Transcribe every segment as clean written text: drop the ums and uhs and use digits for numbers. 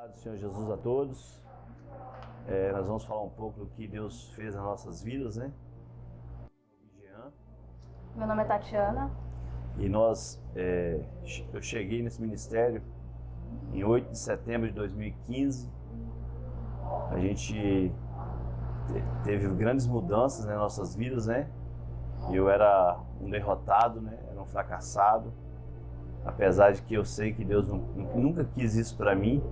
Paz do Senhor Jesus a todos. Nós vamos falar um pouco do que Deus fez nas nossas vidas, né? Meu nome é Tatiana. E eu cheguei nesse ministério em 8 de setembro de 2015. A gente teve grandes mudanças nas nossas vidas, né? Eu era um derrotado, né? Era um fracassado. Apesar de que eu sei que Deus nunca quis isso para mim,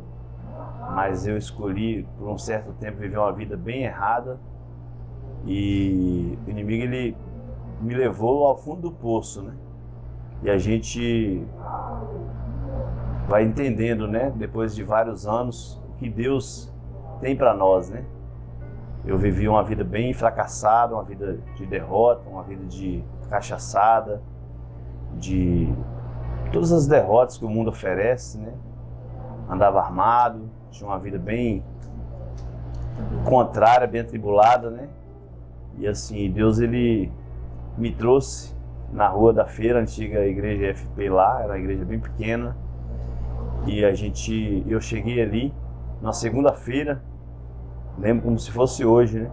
mas eu escolhi por um certo tempo viver uma vida bem errada e o inimigo ele me levou ao fundo do poço, né? E a gente vai entendendo, né? Depois de vários anos, o que Deus tem para nós, né? Eu vivi uma vida bem fracassada, uma vida de derrota, uma vida de cachaçada, de todas as derrotas que o mundo oferece, né? Andava armado, tinha uma vida bem contrária, bem atribulada, né? E assim, Deus ele me trouxe na Rua da Feira, a antiga igreja FP lá, era uma igreja bem pequena. E eu cheguei ali na segunda-feira, lembro como se fosse hoje, né?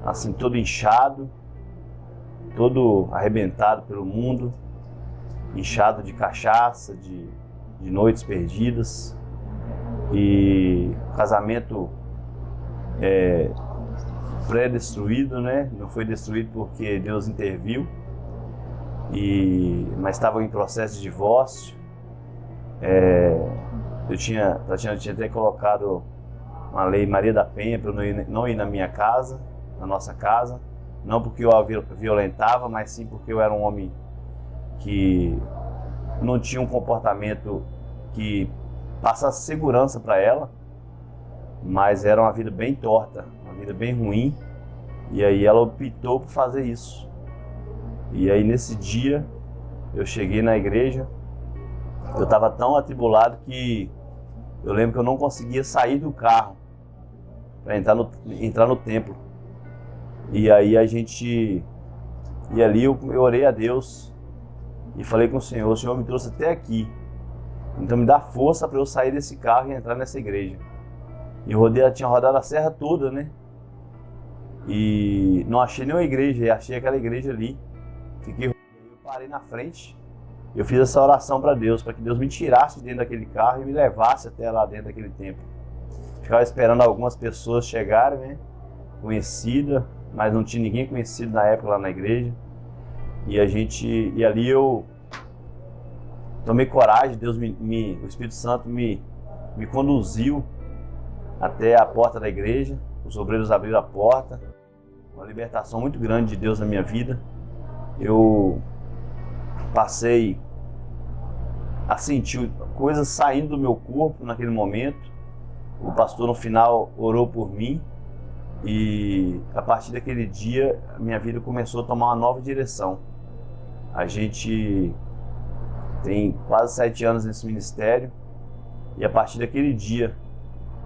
Assim, todo inchado, todo arrebentado pelo mundo, inchado de cachaça, de noites perdidas, e casamento pré-destruído, né? Não foi destruído porque Deus interviu, mas estava em processo de divórcio. Tatiana tinha até colocado uma lei Maria da Penha para eu não ir na minha casa, na nossa casa, não porque eu a violentava, mas sim porque eu era um homem que não tinha um comportamento que passasse segurança para ela, mas era uma vida bem torta, uma vida bem ruim, e aí ela optou por fazer isso. E aí nesse dia eu cheguei na igreja, eu estava tão atribulado que eu lembro que eu não conseguia sair do carro para entrar no templo. E aí eu orei a Deus e falei com o Senhor me trouxe até aqui, então me dá força para eu sair desse carro e entrar nessa igreja. E eu tinha rodado a serra toda, né? E não achei nenhuma igreja, e achei aquela igreja ali. Eu parei na frente, eu fiz essa oração para Deus, para que Deus me tirasse dentro daquele carro e me levasse até lá dentro daquele templo. Ficava esperando algumas pessoas chegarem, né? Conhecida, mas não tinha ninguém conhecido na época lá na igreja. E ali eu tomei coragem, o Espírito Santo me conduziu até a porta da igreja, os obreiros abriram a porta, uma libertação muito grande de Deus na minha vida. Eu passei a sentir coisas saindo do meu corpo naquele momento. O pastor no final orou por mim e a partir daquele dia a minha vida começou a tomar uma nova direção. A gente tem quase 7 anos nesse ministério e a partir daquele dia,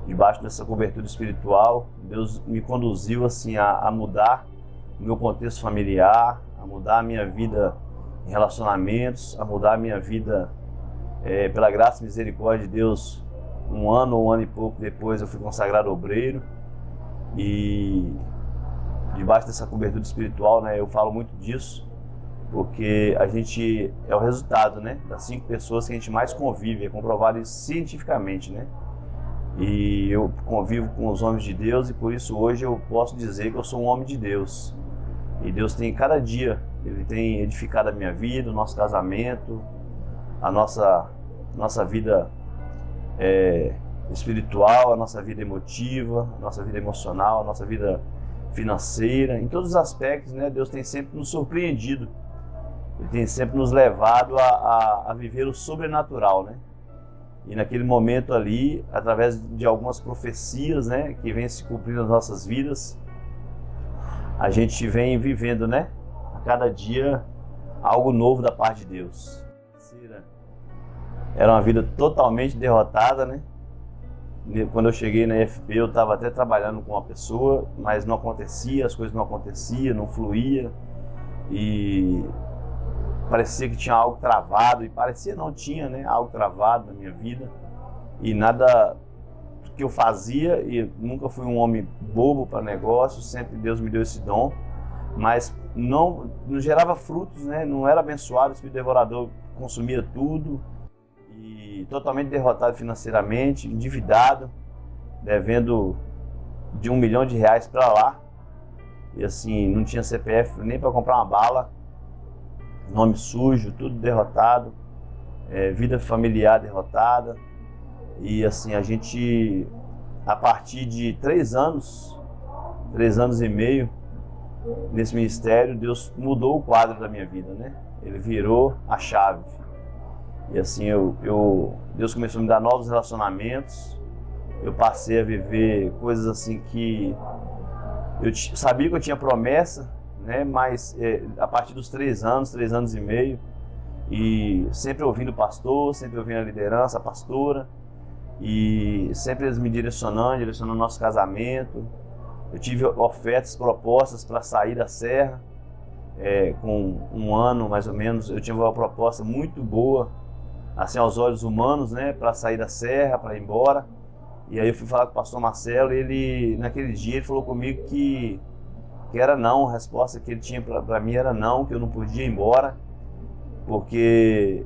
debaixo dessa cobertura espiritual, Deus me conduziu assim a mudar o meu contexto familiar, a mudar a minha vida em relacionamentos, a mudar a minha vida pela graça e misericórdia de Deus. Um ano e pouco depois eu fui consagrado obreiro e debaixo dessa cobertura espiritual, né, eu falo muito disso porque a gente é o resultado, né, das 5 pessoas que a gente mais convive, é comprovado isso cientificamente, né? E eu convivo com os homens de Deus e por isso hoje eu posso dizer que eu sou um homem de Deus. E Deus tem cada dia, Ele tem edificado a minha vida, o nosso casamento, a nossa vida espiritual, a nossa vida emotiva, a nossa vida emocional, a nossa vida financeira, em todos os aspectos, né? Deus tem sempre nos surpreendido. Ele tem sempre nos levado a viver o sobrenatural, né? E naquele momento ali, através de algumas profecias, né, que vêm se cumprindo nas nossas vidas, a gente vem vivendo, né, a cada dia algo novo da parte de Deus. Era uma vida totalmente derrotada, né? Quando eu cheguei na FP, eu estava até trabalhando com uma pessoa, mas não acontecia, as coisas não aconteciam, não fluía. E parecia que tinha algo travado, e parecia não tinha, né, algo travado na minha vida, e nada que eu fazia, e nunca fui um homem bobo para negócios, sempre Deus me deu esse dom, mas não gerava frutos, né? Não era abençoado, o espírito devorador consumia tudo, e totalmente derrotado financeiramente, endividado, devendo de R$1 milhão para lá, e assim, não tinha CPF nem para comprar uma bala, nome sujo, tudo derrotado, vida familiar derrotada. E assim, a gente, a partir de 3 anos e meio nesse ministério, Deus mudou o quadro da minha vida, né? Ele virou a chave. E assim, Deus começou a me dar novos relacionamentos. Eu passei a viver coisas assim que eu sabia que eu tinha promessa, né? Mas a partir dos 3 anos e meio, e sempre ouvindo o pastor, sempre ouvindo a liderança, a pastora, e sempre eles me direcionando o nosso casamento. Eu tive ofertas, propostas para sair da serra, com 1 ano mais ou menos, eu tive uma proposta muito boa, assim aos olhos humanos, né, para sair da serra, para ir embora. E aí eu fui falar com o pastor Marcelo, e ele, naquele dia, ele falou comigo que era não, a resposta que ele tinha para mim era não, que eu não podia ir embora, porque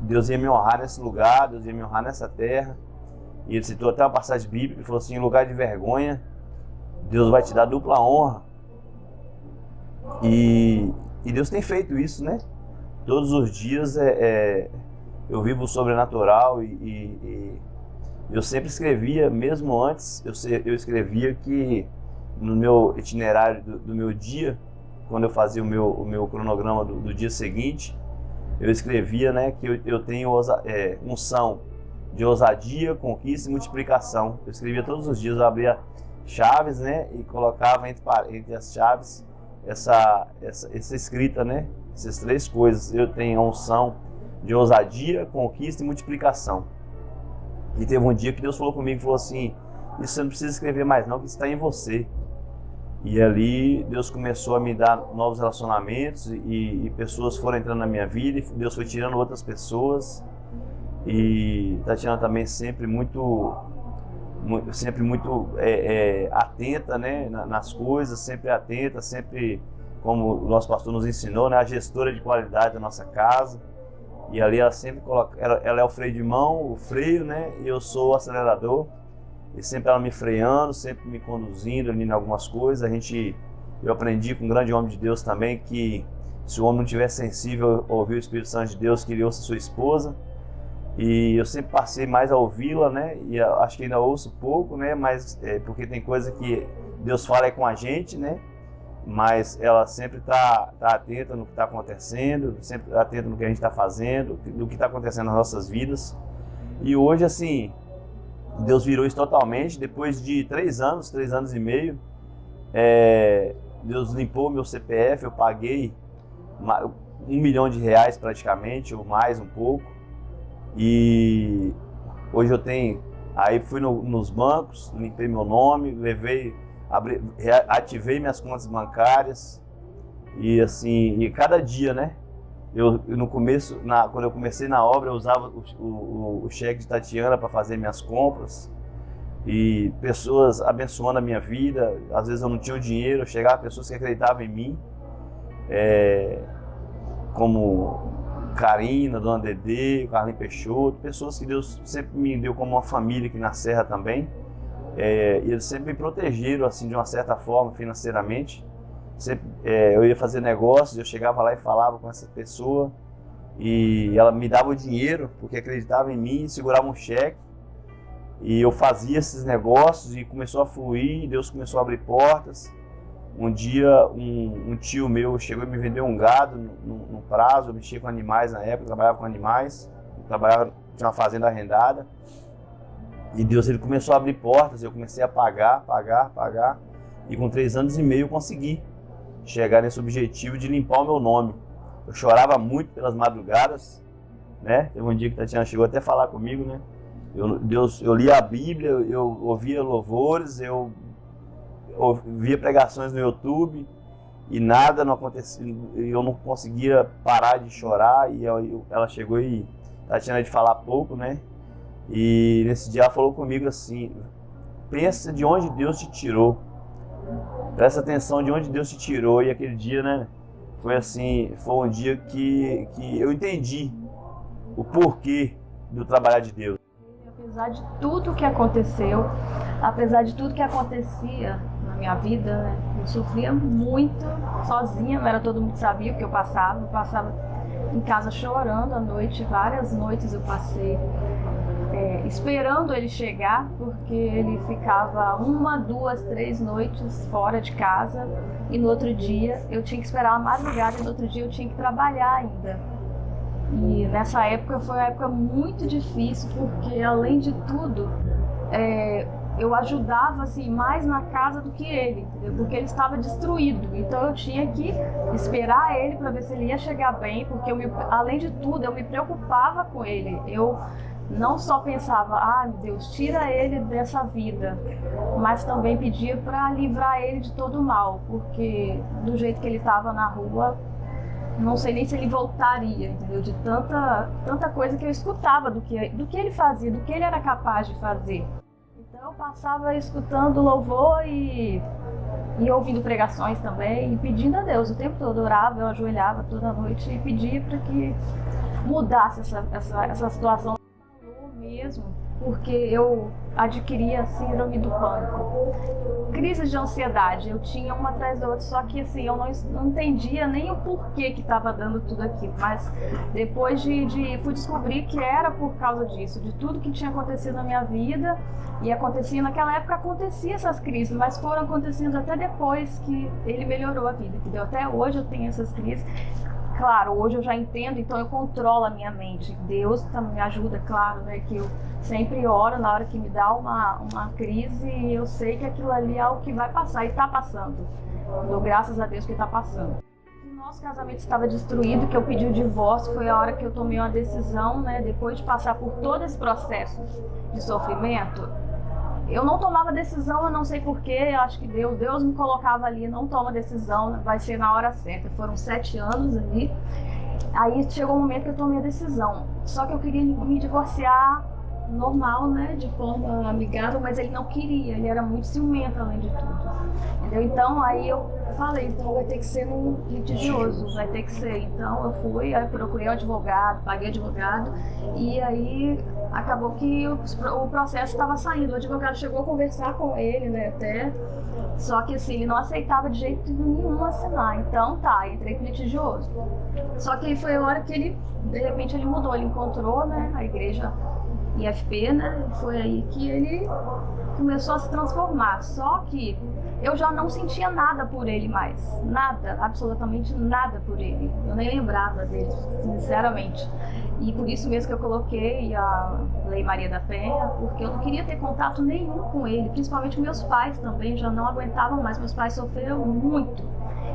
Deus ia me honrar nesse lugar, Deus ia me honrar nessa terra. E ele citou até uma passagem bíblica, ele falou assim: em lugar de vergonha, Deus vai te dar dupla honra. E Deus tem feito isso, né? Todos os dias eu vivo o sobrenatural, e eu sempre escrevia, mesmo antes, eu escrevia que no meu itinerário do meu dia, quando eu fazia o meu cronograma do dia seguinte, eu escrevia, né, que eu tenho unção de ousadia, conquista e multiplicação. Eu escrevia todos os dias, eu abria chaves, né, e colocava entre as chaves essa escrita, né, essas 3 coisas. Eu tenho a unção de ousadia, conquista e multiplicação. E teve um dia que Deus falou comigo, falou assim: isso você não precisa escrever mais não, que isso está em você. E ali Deus começou a me dar novos relacionamentos, e pessoas foram entrando na minha vida, e Deus foi tirando outras pessoas. E Tatiana também sempre muito atenta, né, nas coisas, sempre atenta, sempre, como o nosso pastor nos ensinou, né, a gestora de qualidade da nossa casa. E ali ela sempre coloca, ela é o freio de mão, o freio, né, e eu sou o acelerador. E sempre ela me freando, sempre me conduzindo ali em algumas coisas. Eu aprendi com um grande homem de Deus também que se o homem não estiver sensível a ouvir o Espírito Santo de Deus, que ele ouça sua esposa. E eu sempre passei mais a ouvi-la, né? E acho que ainda ouço pouco, né? Mas porque tem coisa que Deus fala com a gente, né? Mas ela sempre está atenta no que está acontecendo, sempre atenta no que a gente está fazendo, no que está acontecendo nas nossas vidas. E hoje, assim, Deus virou isso totalmente. Depois de 3 anos e meio, Deus limpou meu CPF, eu paguei R$1 milhão praticamente, ou mais um pouco. E hoje eu tenho, aí fui nos bancos, limpei meu nome, ativei minhas contas bancárias, e assim, e cada dia, né, eu no começo, quando eu comecei na obra, eu usava o cheque de Tatiana para fazer minhas compras, e pessoas abençoando a minha vida. Às vezes eu não tinha o dinheiro, chegava pessoas que acreditavam em mim, como Karina, Dona Dedê, Carlinhos Peixoto, pessoas que Deus sempre me deu como uma família aqui na Serra também. E eles sempre me protegeram, assim, de uma certa forma, financeiramente. Sempre, eu ia fazer negócios, eu chegava lá e falava com essa pessoa, e ela me dava o dinheiro porque acreditava em mim, segurava um cheque, e eu fazia esses negócios, e começou a fluir, Deus começou a abrir portas. Um dia, um tio meu chegou e me vendeu um gado no prazo. Eu mexia com animais na época, trabalhava com animais, tinha uma fazenda arrendada. E Deus, ele começou a abrir portas, eu comecei a pagar. E com 3 anos e meio eu consegui chegar nesse objetivo de limpar o meu nome. Eu chorava muito pelas madrugadas, né? Teve um dia que a Tatiana chegou até a falar comigo, né? Eu lia a Bíblia, eu ouvia louvores, eu via pregações no YouTube, e nada não acontecia, eu não conseguia parar de chorar. E ela chegou, e Tatiana de falar pouco, né? E nesse dia ela falou comigo assim: pensa de onde Deus te tirou. Presta atenção de onde Deus te tirou. E aquele dia, né? Foi assim, foi um dia que eu entendi o porquê do trabalhar de Deus. Apesar de tudo que aconteceu, apesar de tudo que acontecia na minha vida, né, eu sofria muito sozinha, não era todo mundo que sabia o que eu passava em casa chorando à noite, várias noites eu passei esperando ele chegar, porque ele ficava 1, 2, 3 noites fora de casa e no outro dia eu tinha que esperar a madrugada e no outro dia eu tinha que trabalhar ainda. E nessa época foi uma época muito difícil, porque além de tudo, eu ajudava assim, mais na casa do que ele, entendeu? Porque ele estava destruído. Então eu tinha que esperar ele para ver se ele ia chegar bem, porque além de tudo, eu me preocupava com ele. Eu não só pensava, meu Deus, tira ele dessa vida, mas também pedia para livrar ele de todo o mal, porque do jeito que ele estava na rua, não sei nem se ele voltaria, entendeu? De tanta coisa que eu escutava do que ele fazia, do que ele era capaz de fazer. Então eu passava escutando louvor e ouvindo pregações também, e pedindo a Deus o tempo todo. Eu orava, eu ajoelhava toda noite e pedia para que mudasse essa situação mesmo, porque eu adquiri a síndrome do pânico, crises de ansiedade, eu tinha uma atrás da outra, só que assim, eu não entendia nem o porquê que estava dando tudo aquilo, mas depois fui descobrir que era por causa disso, de tudo que tinha acontecido na minha vida, e acontecia naquela época, acontecia essas crises, mas foram acontecendo até depois que ele melhorou a vida, entendeu? Até hoje eu tenho essas crises. Claro, hoje eu já entendo, então eu controlo a minha mente. Deus me ajuda, claro, né? Que eu sempre oro na hora que me dá uma crise e eu sei que aquilo ali é algo que vai passar e está passando. Dou graças a Deus que está passando. O nosso casamento estava destruído, que eu pedi o divórcio, foi a hora que eu tomei uma decisão, né? Depois de passar por todo esse processo de sofrimento, eu não tomava decisão, eu não sei porquê, eu acho que Deus me colocava ali, não toma decisão, vai ser na hora certa. Foram 7 anos ali, aí chegou o momento que eu tomei a decisão. Só que eu queria me divorciar normal, né, de forma amigável, mas ele não queria, ele era muito ciumento além de tudo, entendeu? Então aí eu falei, então vai ter que ser no litigioso, vai ter que ser. Então eu fui, aí procurei um advogado, paguei advogado, e aí acabou que o processo estava saindo. O advogado chegou a conversar com ele, né, até, só que assim, ele não aceitava de jeito nenhum assinar. Então tá, entrei com litigioso. Só que aí foi a hora que ele, de repente ele mudou, ele encontrou, né, a igreja IFP, né, foi aí que ele começou a se transformar. Só que eu já não sentia nada por ele mais, nada, absolutamente nada por ele. Eu nem lembrava dele, sinceramente. E por isso mesmo que eu coloquei a Lei Maria da Penha, porque eu não queria ter contato nenhum com ele, principalmente meus pais também já não aguentavam mais. Meus pais sofreram muito.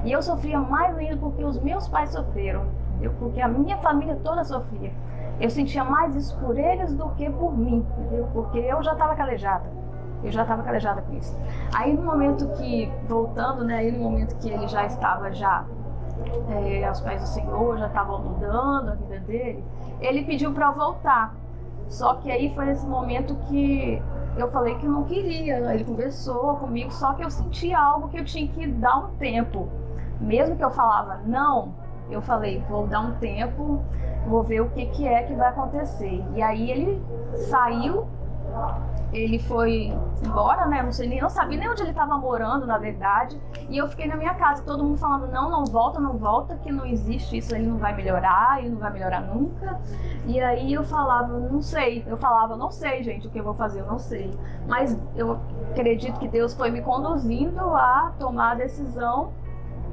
E eu sofria mais ainda porque os meus pais sofreram, entendeu? Porque a minha família toda sofria. Eu sentia mais isso por eles do que por mim, entendeu? Porque eu já estava calejada. Eu já estava calejada com isso. Aí no momento que, voltando, né, aí no momento que ele já estava aos pés do Senhor, já estava mudando a vida dele, ele pediu para eu voltar. Só que aí foi esse momento que eu falei que não queria. Ele conversou comigo, só que eu sentia algo que eu tinha que dar um tempo. Mesmo que eu falava não, eu falei, vou dar um tempo, vou ver o que é que vai acontecer. E aí ele saiu, ele foi embora, né? Não sabia nem onde ele estava morando, na verdade. E eu fiquei na minha casa, todo mundo falando, não volta, que não existe isso, ele não vai melhorar, ele não vai melhorar nunca. E aí eu falava, não sei, não sei, gente, o que eu vou fazer, eu não sei. Mas eu acredito que Deus foi me conduzindo a tomar a decisão,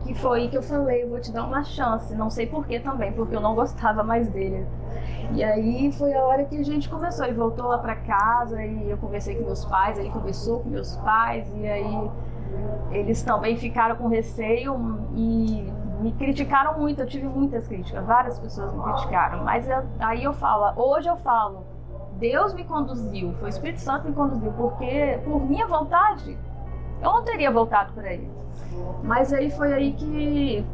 que foi que eu falei, eu vou te dar uma chance. Não sei porquê também, porque eu não gostava mais dele. E aí foi a hora que a gente conversou. Ele voltou lá pra casa e eu conversei com meus pais, ele conversou com meus pais, e aí eles também ficaram com receio e me criticaram muito. Eu tive muitas críticas, várias pessoas me criticaram. Mas aí hoje eu falo, Deus me conduziu, foi o Espírito Santo que me conduziu, porque por minha vontade eu não teria voltado para ele. Mas aí foi aí que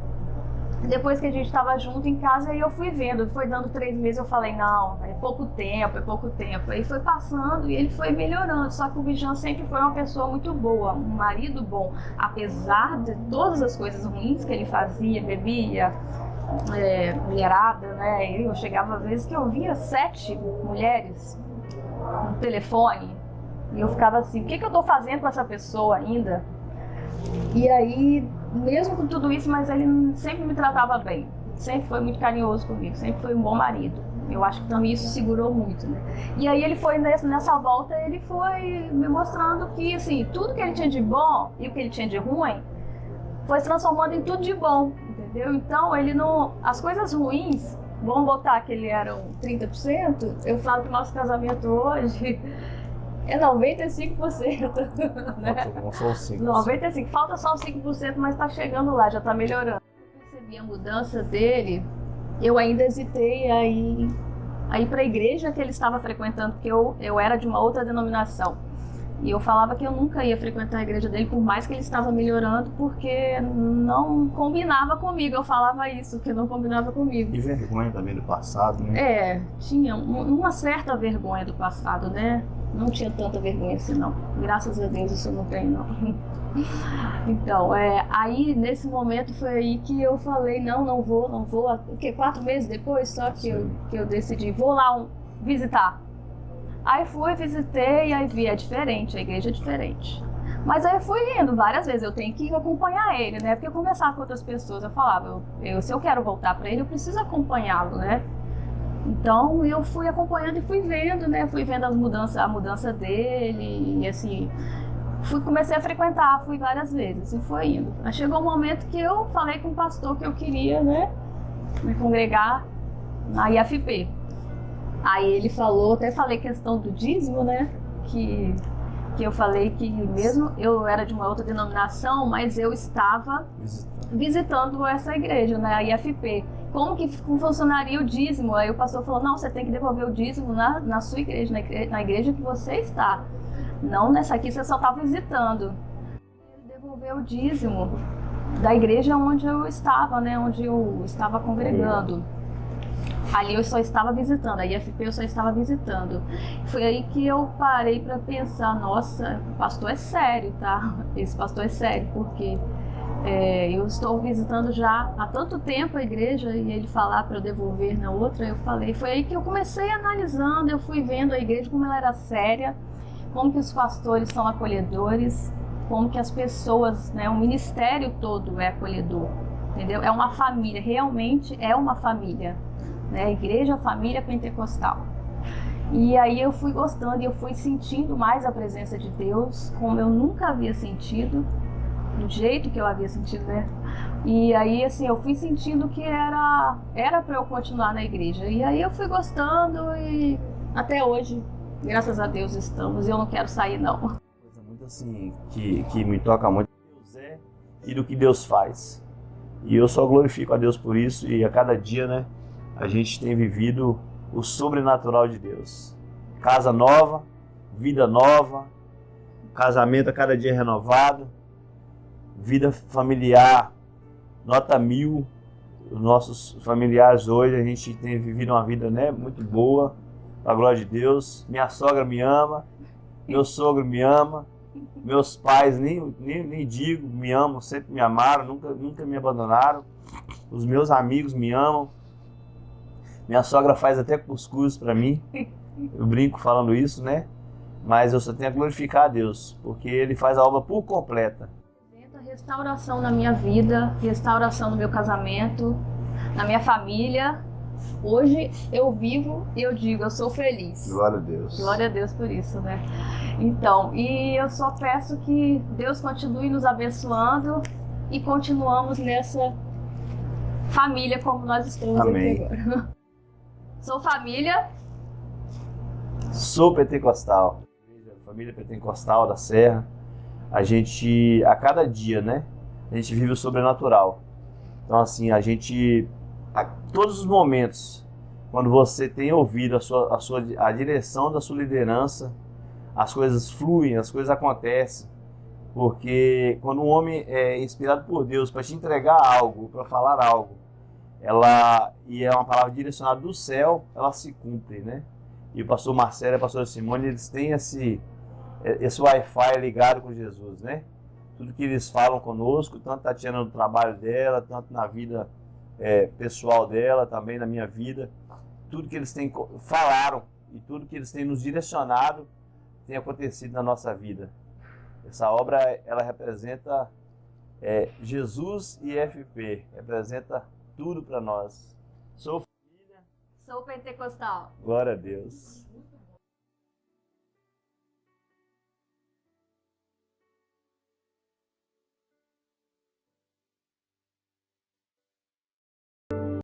Depois que a gente estava junto em casa, aí eu fui vendo, foi dando 3 meses, eu falei, não, é pouco tempo, é pouco tempo. Aí foi passando e ele foi melhorando, só que o Bijan sempre foi uma pessoa muito boa, um marido bom, apesar de todas as coisas ruins que ele fazia, bebia, mulherada, né? Eu chegava às vezes que eu via 7 mulheres no telefone e eu ficava assim, o que eu tô fazendo com essa pessoa ainda? E aí, mesmo com tudo isso, mas ele sempre me tratava bem, sempre foi muito carinhoso comigo, sempre foi um bom marido. Eu acho que também isso segurou muito, né? E aí ele foi, nessa volta, ele foi me mostrando que, assim, tudo que ele tinha de bom e o que ele tinha de ruim foi se transformando em tudo de bom, entendeu? Então, ele não... As coisas ruins, vamos botar que ele era 30%, eu falo que o nosso casamento hoje... É 95%, né? 95%, falta só uns 5%, mas tá chegando lá, já tá melhorando. Eu percebi a mudança dele, eu ainda hesitei aí pra igreja que ele estava frequentando, porque eu era de uma outra denominação. E eu falava que eu nunca ia frequentar a igreja dele, por mais que ele estava melhorando, porque não combinava comigo. Eu falava isso, que não combinava comigo. E vergonha também do passado, né? Tinha uma certa vergonha do passado, né? Não tinha tanta vergonha assim, não. Graças a Deus isso eu não tenho, não. Então, aí nesse momento foi aí que eu falei, não vou. Porque 4 meses depois só que eu decidi, vou lá visitar. Aí fui, visitei e aí vi, é diferente, a igreja é diferente. Mas aí eu fui indo várias vezes, eu tenho que acompanhar ele, né? Porque eu conversava com outras pessoas, eu falava, se eu quero voltar para ele, eu preciso acompanhá-lo, né? Então eu fui acompanhando e fui vendo, né? Fui vendo a mudança dele e assim, comecei a frequentar, fui várias vezes e foi indo. Aí chegou um momento que eu falei com o pastor que eu queria, né? Me congregar na IFP. Aí ele falou, até falei questão do dízimo, né? Que eu falei que mesmo eu era de uma outra denominação, mas eu estava visitando essa igreja, né? A IFP. Como que funcionaria o dízimo? Aí o pastor falou, não, você tem que devolver o dízimo na sua igreja, na igreja que você está. Não nessa aqui, você só está visitando. Ele devolveu o dízimo da igreja onde eu estava, né? Onde eu estava congregando. Ali eu só estava visitando, a IFP eu só estava visitando. Foi aí que eu parei para pensar, nossa, o pastor é sério, tá? Esse pastor é sério, porque eu estou visitando já há tanto tempo a igreja e ele falar para eu devolver na outra, eu falei. Foi aí que eu comecei analisando, eu fui vendo a igreja como ela era séria, como que os pastores são acolhedores, como que as pessoas, né, o ministério todo é acolhedor, entendeu? É uma família, realmente é uma família. Né, igreja, família pentecostal. E aí eu fui gostando e eu fui sentindo mais a presença de Deus, como eu nunca havia sentido, do jeito que eu havia sentido, né? E aí, assim, eu fui sentindo que era para eu continuar na igreja. E aí eu fui gostando e até hoje, graças a Deus, estamos. E eu não quero sair, não. Coisa muito assim, que me toca muito, Deus é e do que Deus faz. E eu só glorifico a Deus por isso e a cada dia, né? A gente tem vivido o sobrenatural de Deus. Casa nova, vida nova, casamento a cada dia renovado, vida familiar, nota 1000. Os nossos familiares hoje, a gente tem vivido uma vida, né, muito boa, para a glória de Deus. Minha sogra me ama, meu sogro me ama, meus pais, nem digo, me amam, sempre me amaram, nunca me abandonaram. Os meus amigos me amam. Minha sogra faz até cuscuz para mim, eu brinco falando isso, né? Mas eu só tenho a glorificar a Deus, porque Ele faz a obra por completa. Restauração na minha vida, restauração no meu casamento, na minha família. Hoje eu vivo e eu digo, eu sou feliz. Glória a Deus. Glória a Deus por isso, né? Então, e eu só peço que Deus continue nos abençoando e continuamos nessa família como nós estamos Amém. aqui agora. Sou família. Sou pentecostal. Família pentecostal da Serra. A gente, a cada dia, né? A gente vive o sobrenatural. Então, assim, a gente, a todos os momentos, quando você tem ouvido a direção da sua liderança, as coisas fluem, as coisas acontecem. Porque quando um homem é inspirado por Deus para te entregar algo, para falar algo, e é uma palavra direcionada do céu, ela se cumpre, né? E o pastor Marcelo e a pastora Simone, eles têm esse Wi-Fi ligado com Jesus, né? Tudo que eles falam conosco, tanto Tatiana no trabalho dela, tanto na vida pessoal dela, também na minha vida, tudo que eles falaram e tudo que eles têm nos direcionado tem acontecido na nossa vida. Essa obra, ela representa Jesus e FP, representa tudo para nós. Sou família. Sou pentecostal. Glória a Deus.